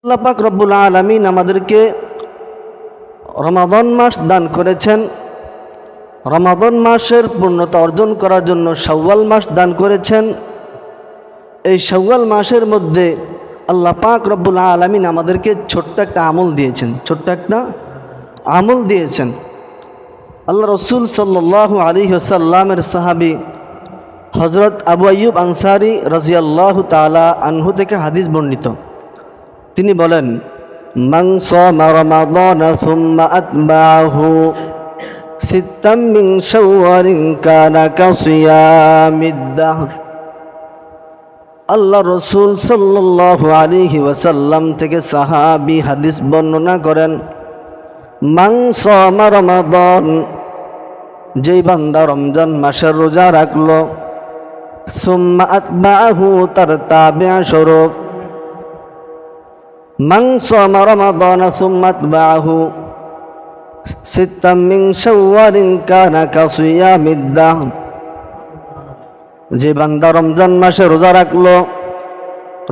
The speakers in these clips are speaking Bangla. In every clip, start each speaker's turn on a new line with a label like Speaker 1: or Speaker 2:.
Speaker 1: আল্লাহ পাক রব্বুল আলামিন আমাদেরকে রমাদান মাস দান করেছেন। রমাদান মাসের পূর্ণতা অর্জন করার জন্য শাওয়াল মাস দান করেছেন। এই শাওয়াল মাসের মধ্যে আল্লাহ পাক রব্বুল আলামিন আমাদেরকে ছোট্ট একটা আমল দিয়েছেন। আল্লাহ রসুল সাল্লাল্লাহু আলাইহি ওয়াসাল্লামের সাহাবী হযরত আবু আইয়ুব আনসারী রাদিয়াল্লাহু তাআলা আনহু থেকে হাদিস বর্ণিত। তিনি বলেন, মান সামা রমাদানা সুম্মা আতবাহু সিত্তাম মিন শাওয়ালিন কানা কাসিয়ামিদ দাহর। আল্লাহ রসুল সাল্লাল্লাহু আলাইহি ওয়াসাল্লাম থেকে সাহাবী হাদিস বর্ণনা করেন, মান সামা রমাদান, যেই বান্দা রমজান মাসের রোজা রাখলো, সুম্মা আতবাহু, তার তাবিআ স্বরূপ, মান সামা রমাদানা সুম্মা আতবাহু সিত্তাম মিন শাওয়ালিন কানা কাসিয়ামিদ দাহর। যে বান্দা রমজান মাসে রোজা রাখলো,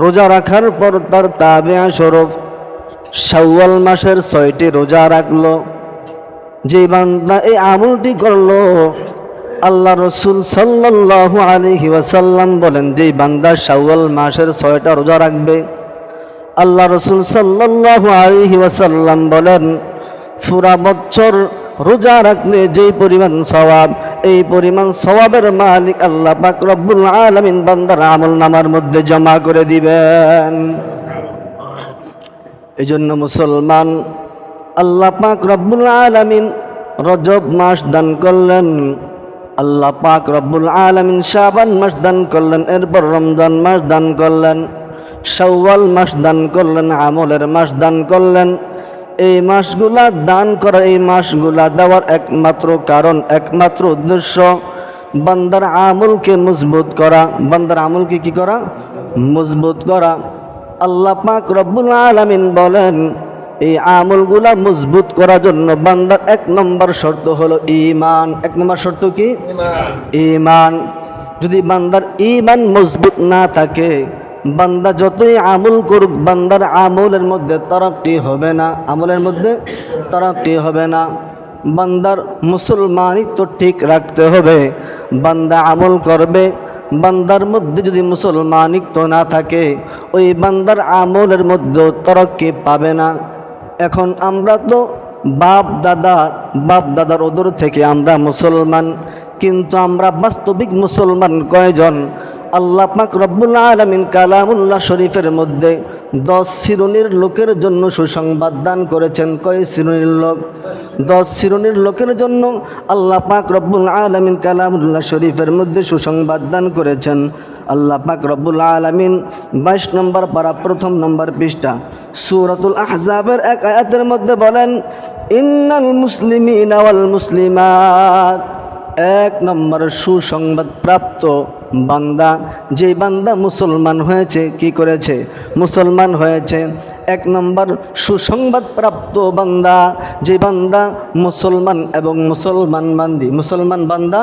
Speaker 1: রোজা রাখার পর তার তাবিআ স্বরূপ শাওয়াল মাসের 6টি রোজা রাখলো, যে বান্দা এই আমলটি করলো, আল্লাহ রসুল সাল্লাল্লাহু আলাইহি ওয়াসাল্লাম বলেন, যে বান্দা শাওয়াল মাসের 6টা রোজা রাখবে, আল্লাহ রসুল সাল্লাল্লাহু আলাইহি ওয়াসাল্লাম বলেন, পুরা বছর রোজা রাখলে যেই পরিমাণ সওয়াব, এই পরিমাণ সওয়াবের মালিক আল্লাহ পাক রব্বুল আলামিন বান্দার আমল নামার মধ্যে জমা করে দিবেন। এই জন্য মুসলমান, আল্লাহ পাক রব্বুল আলামিন রজব মাস দান করলেন, আল্লাহ পাক রব্বুল আলামিন শাবান মাস দান করলেন, এরপর রমজান মাস দান করলেন, শাওয়াল মাস দান করলেন, আমলের মাস দান করলেন। এই মাসগুলা দান করা, এই মাসগুলা দেওয়ার একমাত্র কারণ, একমাত্র উদ্দেশ্য বান্দার আমলকে মজবুত করা। বান্দার আমলকে কি করা? মজবুত করা। আল্লাহ পাক রব্বুল আলামিন বলেন, এই আমলগুলা মজবুত করার জন্য বান্দার 1 নম্বর শর্ত হলো ঈমান। 1 নম্বর শর্ত কি? ঈমান। যদি বান্দার ঈমান মজবুত না থাকে, বান্দা যতই আমল করুক, বান্দার আমলের মধ্যে তারাক্কি হবে না, আমলের মধ্যে তারাক্কি হবে না। বান্দার মুসলমানিত্ব ঠিক রাখতে হবে। বান্দা আমল করবে, বান্দার মধ্যে যদি মুসলমানিত্ব না থাকে, ওই বান্দার আমলের মধ্যেও তারাক্কি পাবে না। এখন আমরা তো বাপ দাদার ওদর থেকে আমরা মুসলমান, কিন্তু আমরা বাস্তবিক মুসলমান কয়জন? আল্লাহ পাক রব্বুল আলামিন কালামুল্লাহ শরীফের মধ্যে 10 শ্রেণীর লোকের জন্য সুসংবাদ দান করেছেন। কয় শ্রেণীর লোক? 10 শ্রেণীর লোকের জন্য আল্লাহ পাক রব্বুল আলামিন কালামুল্লাহ শরীফের মধ্যে সুসংবাদ দান করেছেন। আল্লাহ পাক রব্বুল আলামিন 22 নম্বর পারা 1 নম্বর পৃষ্ঠা সূরাতুল আহজাবের এক আয়াতের মধ্যে বলেন, ইন্নাল মুসলিমিনা ওয়াল মুসলিমাত, 1 নম্বর সুসংবাদ প্রাপ্ত বান্দা, যে বান্দা মুসলমান হয়েছে, কি করেছে? মুসলমান হয়েছে। 1 নম্বর সুসংবাদ প্রাপ্ত বান্দা, যে বান্দা মুসলমান এবং মুসলমান বান্দি, মুসলমান বান্দা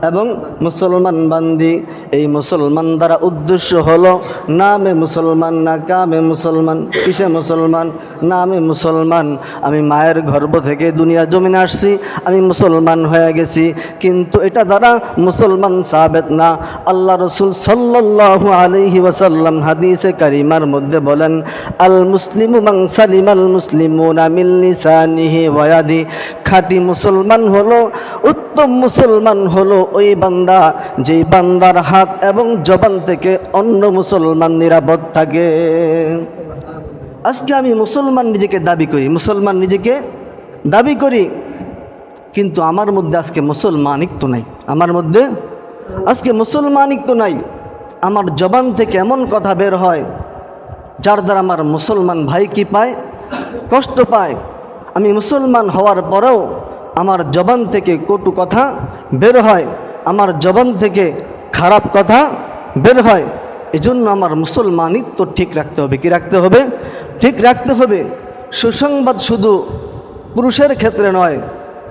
Speaker 1: এবং মুসলমান বান্দি। এই মুসলমান দ্বারা উদ্দেশ্য হলো নামে মুসলমান না কামে মুসলমান। কিসে মুসলমান? নামে মুসলমান। আমি মায়ের গর্ভ থেকে দুনিয়া জমিনে আসছি, আমি মুসলমান হয়ে গেছি, কিন্তু এটা দ্বারা মুসলমান সাবেত না। আল্লাহ রসুল সাল্লাল্লাহু আলাইহি ওয়াসাল্লাম হাদিসে কারিমার মধ্যে বলেন, আল মুসলিমু মান সালিমাল মুসলিমুনা মিন লিসানিহি ওয়া ইয়াদি। খাঁটি মুসলমান হলো, উত্তম মুসলমান হলো ওই বান্দা, যেই বান্দার হাত এবং জবান থেকে অন্য মুসলমান নিরাপদ থাকে। আজকে আমি মুসলমান নিজেকে দাবি করি, মুসলমান নিজেকে দাবি করি, কিন্তু আমার মধ্যে আজকে মুসলমানিত্ব নাই। আমার মধ্যে আজকে মুসলমানিত্ব নাই। আমার জবান থেকে এমন কথা বের হয় যার দ্বারা আমার মুসলমান ভাই কি পায়? কষ্ট পায়। আমি মুসলমান হওয়ার পরেও আমার জবান থেকে কটু কথা বের হয়, আমার জবান থেকে খারাপ কথা বের হয়। এজন্য আমার মুসলমানিত্ব ঠিক রাখতে হবে। কি রাখতে হবে? ঠিক রাখতে হবে। সুসংবাদ শুধু পুরুষের ক্ষেত্রে নয়,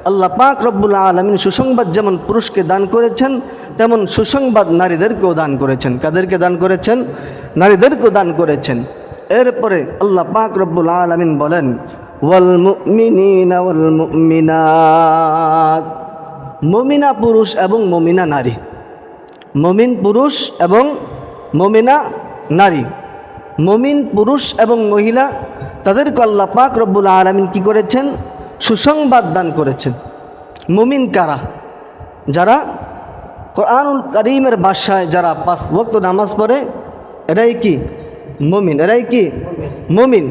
Speaker 1: আল্লাহ পাক রব্বুল আলামিন সুসংবাদ যেমন পুরুষকে দান করেছেন, তেমন সুসংবাদ নারীদেরকেও দান করেছেন। কাদেরকে দান করেছেন? নারীদেরকেও দান করেছেন। এরপরে আল্লাহ পাক রব্বুল আলামিন বলেন ওয়াল মুমিনিনা ওয়াল মুমিনাত, মুমিনা পুরুষ এবং মুমিনা নারী, মুমিন পুরুষ এবং মুমিনা নারী, মুমিন পুরুষ এবং মহিলা তাদেরকে আল্লাহ পাক রব্বুল আলামিন কি করেছেন? সুসংবাদ দান করেছেন। মুমিন কারা? যারা কোরআনুল কারীমের ভাষায় যারা 5 ওয়াক্ত নামাজ পড়ে এরাই কি মুমিন, এরাই কি মুমিন।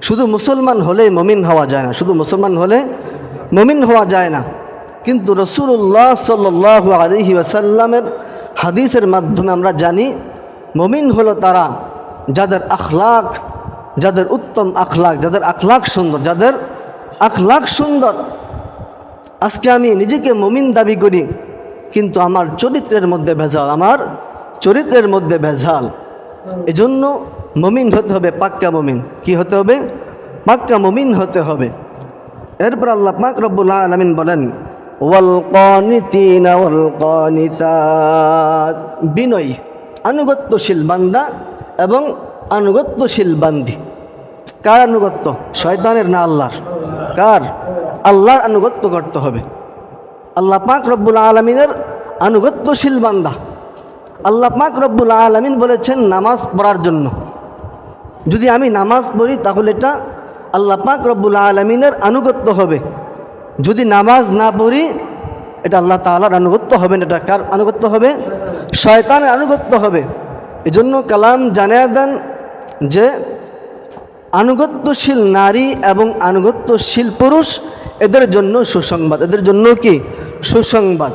Speaker 1: শুধু মুসলমান হলে মুমিন হওয়া যায় না, শুধু মুসলমান হলে মুমিন হওয়া যায় না। কিন্তু রাসূলুল্লাহ সাল্লাল্লাহু আলাইহি ওয়াসাল্লামের হাদিসের মাধ্যমে আমরা জানি মুমিন হলো তারা যাদের আখলাক, যাদের উত্তম আখলাক, যাদের আখলাক সুন্দর, যাদের আখলাক সুন্দর। আজকে আমি নিজেকে মুমিন দাবি করি কিন্তু আমার চরিত্রের মধ্যে ভেজাল, আমার চরিত্রের মধ্যে ভেজাল। এজন্য মুমিন হতে হবে পাক্কা মুমিন। কি হতে হবে? পাক্কা মুমিন হতে হবে। এরপর আল্লাহ পাক রব্বুল আলামিন বলেন ওয়াল কানিতিনা ওয়াল কানিতাত, বিনয়ী আনুগত্যশীল বান্দা এবং আনুগত্যশীল বান্দি। কার আনুগত্য? শয়তানের না আল্লাহর? কার? আল্লাহর আনুগত্য করতে হবে। আল্লাহ পাক রব্বুল আলামিনের আনুগত্যশীল বান্দা। আল্লাহ পাক রব্বুল আলামিন বলেছেন নামাজ পড়ার জন্য। যদি আমি নামাজ পড়ি তাহলে এটা আল্লাহ পাক রব্বুল আলামিনের আনুগত্য হবে। যদি নামাজ না পড়ি এটা আল্লাহ তাআলার আনুগত্য হবে না, এটা কার আনুগত্য হবে? শয়তানের আনুগত্য হবে। এজন্য কালাম জানিয়ে দেন যে আনুগত্যশীল নারী এবং আনুগত্যশীল পুরুষ এদের জন্য সুসংবাদ, এদের জন্য কি সুসংবাদ।